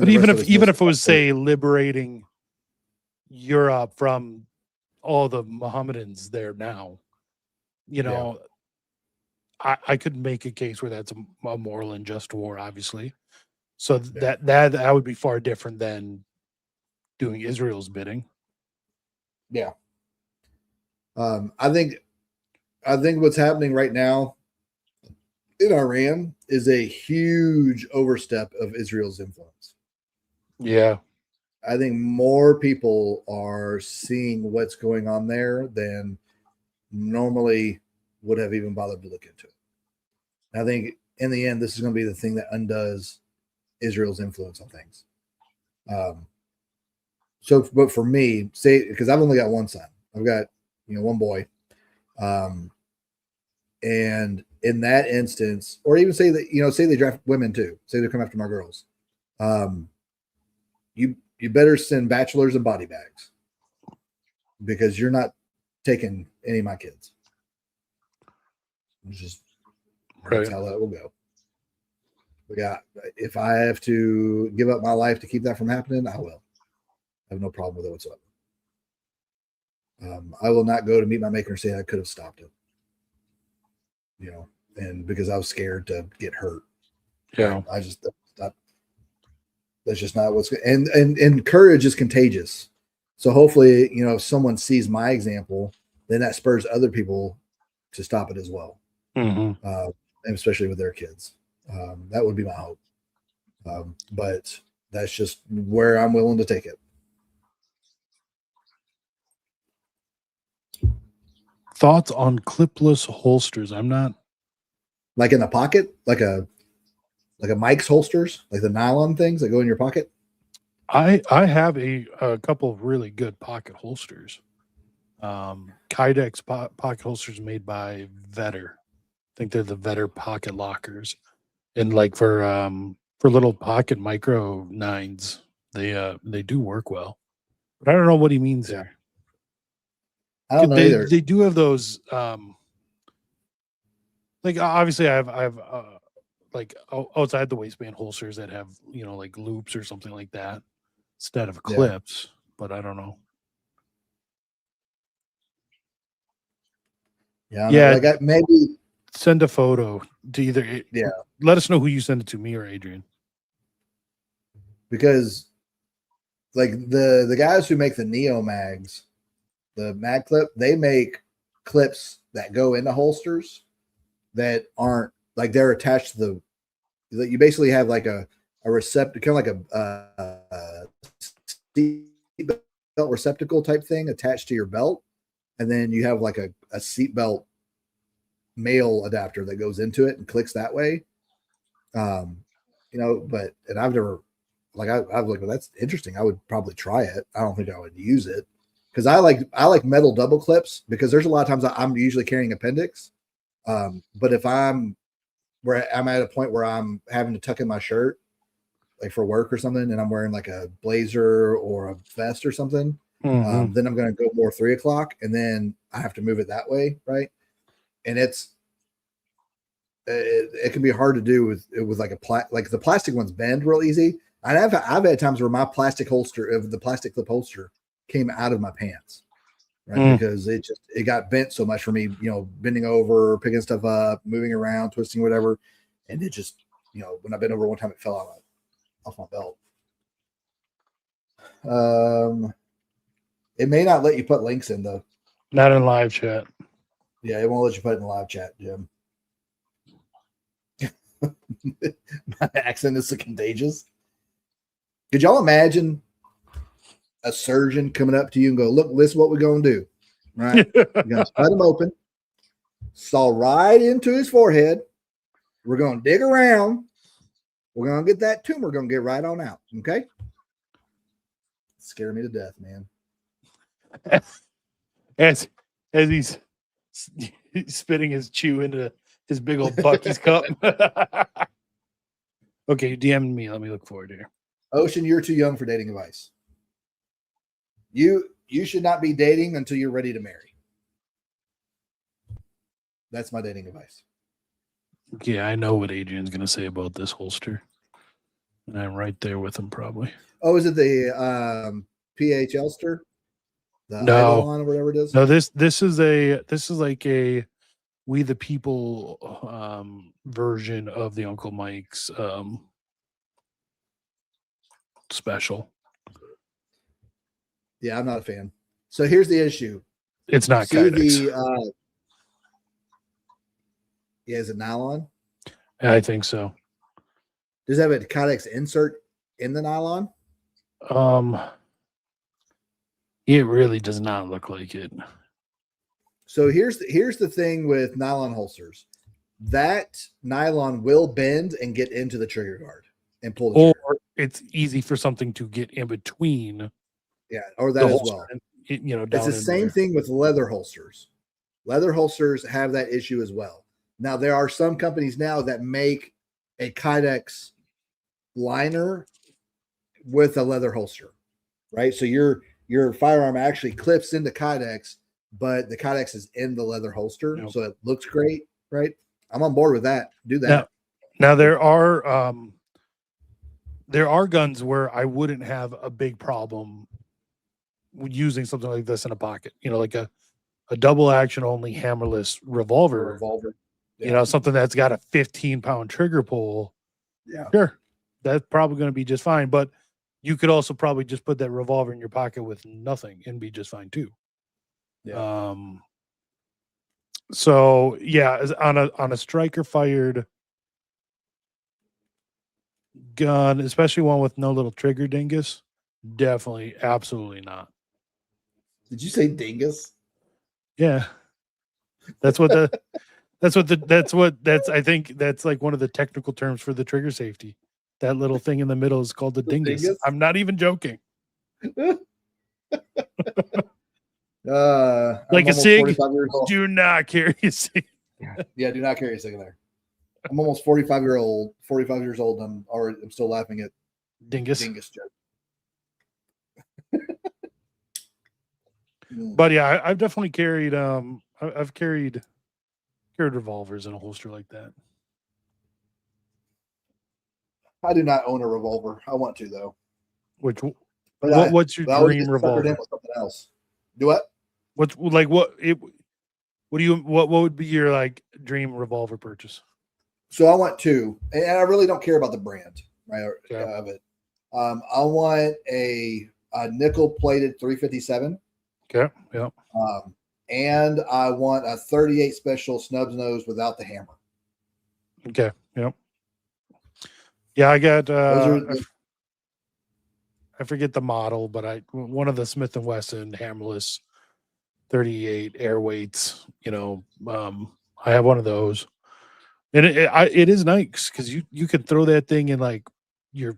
even if it was, say, liberating Europe from all the Mohammedans there now, I could make a case where that's a moral and just war, obviously. So that would be far different than doing Israel's bidding. Yeah. I think what's happening right now in Iran is a huge overstep of Israel's influence. Yeah. I think more people are seeing what's going on there than normally would have even bothered to look into it. I think in the end, this is going to be the thing that undoes Israel's influence on things. But for me, because I've only got one son, I've got one boy, and in that instance, or even say they draft women too, say they come after my girls, you better send bachelors and body bags, because you're not taking any of my kids. It's just that's how that will go. If I have to give up my life to keep that from happening, I will. I have no problem with it whatsoever. I will not go to meet my maker and say I could have stopped it. And because I was scared to get hurt. Yeah. That's just not what's good. And courage is contagious. So hopefully, if someone sees my example, then that spurs other people to stop it as well. Mm-hmm. And especially with their kids. That would be my hope. But that's just where I'm willing to take it. Thoughts on clipless holsters? I'm not like in the pocket, like a Mike's holsters, like the nylon things that go in your pocket. I have a couple of really good pocket holsters. Kydex pocket holsters made by Vetter. I think they're the Vetter pocket lockers, and like for little pocket micro nines, they do work well. But I don't know what he means there. I don't know either. They do have those. Like obviously, I have like outside the waistband holsters that have like loops or something like that instead of Yeah. clips. But I don't know. Yeah. Yeah. Like maybe. Send a photo to either. Yeah. Let us know who you send it to, me or Adrian. Because like the guys who make the Neo mags, the mag clip, they make clips that go into holsters that aren't like they're attached to that you basically have like a receptacle, kind of like a seat belt receptacle type thing attached to your belt, and then you have like a seat belt male adapter that goes into it and clicks that way. But and I've never I've like, well, that's interesting. I would probably try it. I don't think I would use it because I like metal double clips because there's a lot of times I'm usually carrying appendix. But if I'm at a point where I'm having to tuck in my shirt, like for work or something, and I'm wearing like a blazer or a vest or something, then I'm going to go more 3 o'clock, and then I have to move it that way, right? And it can be hard to do with like like the plastic ones bend real easy. And I've had times where my plastic holster of the plastic clip holster came out of my pants, right? Because it got bent so much for me, bending over, picking stuff up, moving around, twisting, whatever. And it just, when I bent over one time, it fell out off my belt. It may not let you put links in though. Not in live chat. Yeah, it won't let you put it in live chat, Jim. My accent is so contagious. Could y'all imagine a surgeon coming up to you and go, look, this is what we're going to do, right? We're going to cut him open, saw right into his forehead. We're going to dig around. We're going to get that tumor. We're going to get right on out. Okay. Scare me to death, man. As he's spitting his chew into his big old Bucky's cup. Okay, you DM'd me. Let me look forward here. Ocean, you're too young for dating advice. You should not be dating until you're ready to marry. That's my dating advice. Yeah, I know what Adrian's going to say about this holster. And I'm right there with him probably. Oh, is it the PH Elster? The No. Eidolon or whatever it is? No, this is like a We the People version of the Uncle Mike's special. Yeah, I'm not a fan. So here's the issue. It's not Kydex. Yeah, is it nylon? I think so. Does it have a Kydex insert in the nylon? It really does not look like it. So here's the thing with nylon holsters. That nylon will bend and get into the trigger guard and pull the trigger. Or it's easy for something to get in between. Yeah, or that as well. And, it's the same thing with leather holsters. Leather holsters have that issue as well. Now, there are some companies now that make a Kydex liner with a leather holster, right? So your firearm actually clips into Kydex, but the Kydex is in the leather holster, so it looks great, right? I'm on board with that. Do that. Now there are guns where I wouldn't have a big problem using something like this in a pocket. Like a double action only hammerless revolver. Yeah. Something that's got a 15-pound trigger pull. Yeah. Sure. That's probably going to be just fine. But you could also probably just put that revolver in your pocket with nothing and be just fine too. Yeah. So yeah, on a striker fired gun, especially one with no little trigger dingus, definitely, absolutely not. Did you say dingus? Yeah. I think that's like one of the technical terms for the trigger safety. That little thing in the middle is called the dingus. I'm not even joking. Like a SIG, do not carry a SIG. Yeah, do not carry a SIG in there. I'm almost 45 years old. And I'm still laughing at dingus joke. But yeah, I've definitely carried I've carried revolvers in a holster like that. I do not own a revolver. I want to though. Which But what's your I always dream get suckered in revolver? with something else. Do what? What's like what do you what would be your like dream revolver purchase? So I want two, and I really don't care about the brand, right? Yeah. Of it. I want a nickel plated 357. Okay. Yeah. And I want a 38 special snubs nose without the hammer. Okay. Yep. Yeah, I got Those are the, I forget the model, but one of the Smith and Wesson hammerless 38 airweights, I have one of those. And it is nice because you can throw that thing in like your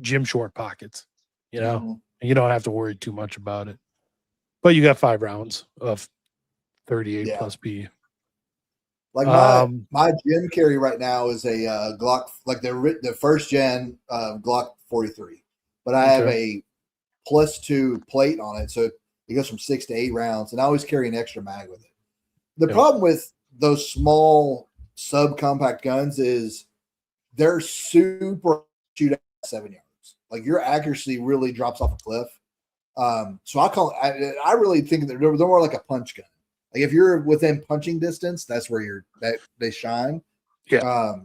gym short pockets, and you don't have to worry too much about it. But you got 5 rounds of 38 plus P. Like my gym carry right now is a Glock, like the first gen Glock 43, but I have a +2 plate on it, so it goes from 6 to 8 rounds, and I always carry an extra mag with it. The problem with those small subcompact guns is they're super shoot at 7 yards. Like your accuracy really drops off a cliff. So I really think that they're more like a punch gun. Like if you're within punching distance, that's where they shine. Yeah.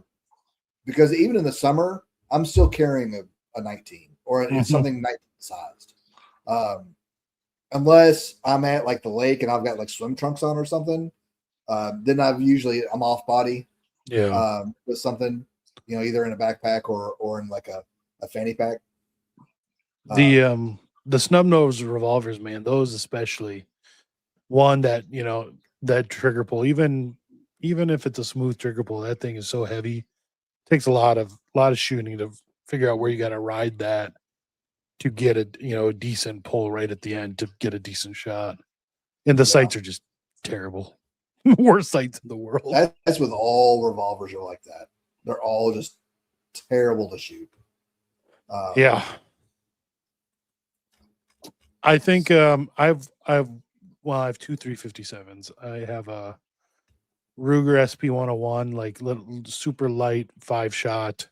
Because even in the summer, I'm still carrying a 19 or something 19 sized. Unless I'm at like the lake and I've got like swim trunks on or something, then I'm off body. With something, either in a backpack or in like a fanny pack. The snub nose revolvers, man, those especially, one that that trigger pull, even if it's a smooth trigger pull, that thing is so heavy. Takes a lot of shooting to figure out where you got to ride that to get a decent pull right at the end to get a decent shot. And the sights are just terrible. Worst sights in the world. That's with all revolvers are like that. They're all just terrible to shoot. Yeah. I think I have 2 357s. I have a Ruger SP-101, like little super light 5-shot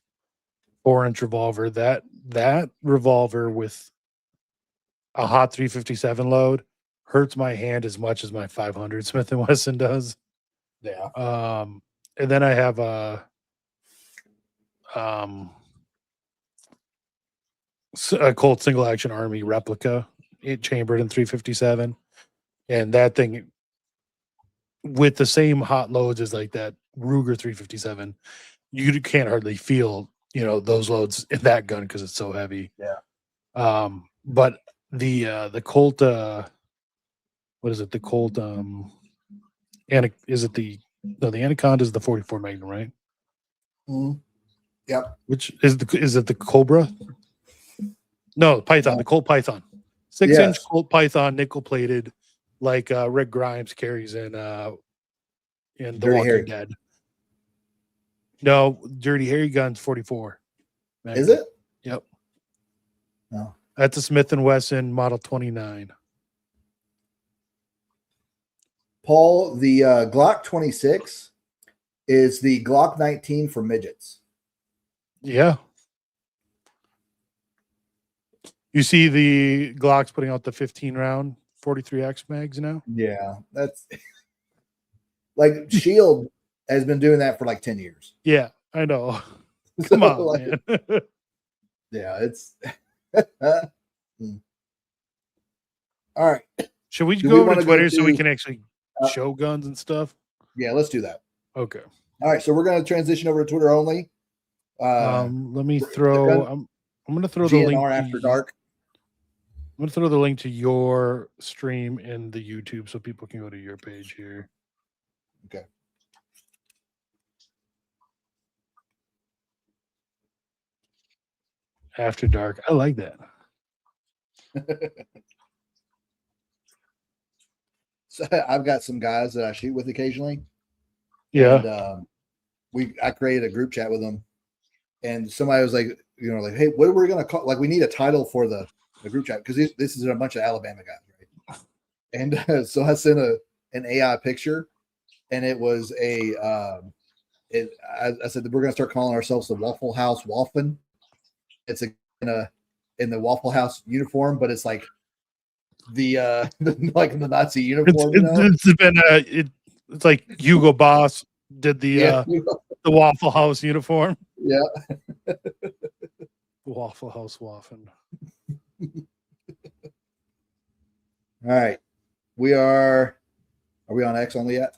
4-inch revolver. That revolver with a hot 357 load hurts my hand as much as my 500 Smith and Wesson does. Yeah. And then I have a Colt single action Army replica, chambered in 357, and that thing with the same hot loads as like that Ruger 357, you can't hardly feel those loads in that gun because it's so heavy. Yeah. But the Colt what is it? The Colt is it the Anaconda is the 44 Magnum, right? Mm-hmm. Yep. Which is it the Cobra? No, Python, the Colt Python. 6-inch Colt Python, nickel plated, like Rick Grimes carries in The Walking Dead. No, Dirty Harry Gun's 44. Magnum. Is it? Yep. No. That's a Smith and Wesson Model 29. Paul, the Glock 26 is the Glock 19 for midgets. Yeah. You see the Glock's putting out the 15-round 43X mags now? Yeah, that's like Shield has been doing that for like 10 years. Yeah, I know. Come on, like, man. Yeah, it's all right. Should we go over to Twitter so we can actually show guns and stuff? Yeah, let's do that. Okay. All right, so we're going to transition over to Twitter only. Let me throw. I'm going to throw the link After Dark. I'm going to throw the link to your stream in the YouTube so people can go to your page here. Okay. After Dark. I like that. So I've got some guys that I shoot with occasionally. Yeah. And I created a group chat with them, and somebody was like, hey, what are we going to call? Like, we need a title for the group chat because this is a bunch of Alabama guys, right? And so I sent an AI picture, and it was I said that we're going to start calling ourselves the Waffle House Waffen. It's in the Waffle House uniform, but it's like the like the Nazi uniform, It's like Hugo Boss did the Yeah. the Waffle House uniform. Yeah. Waffle House Waffen. All right. Are we on X only yet?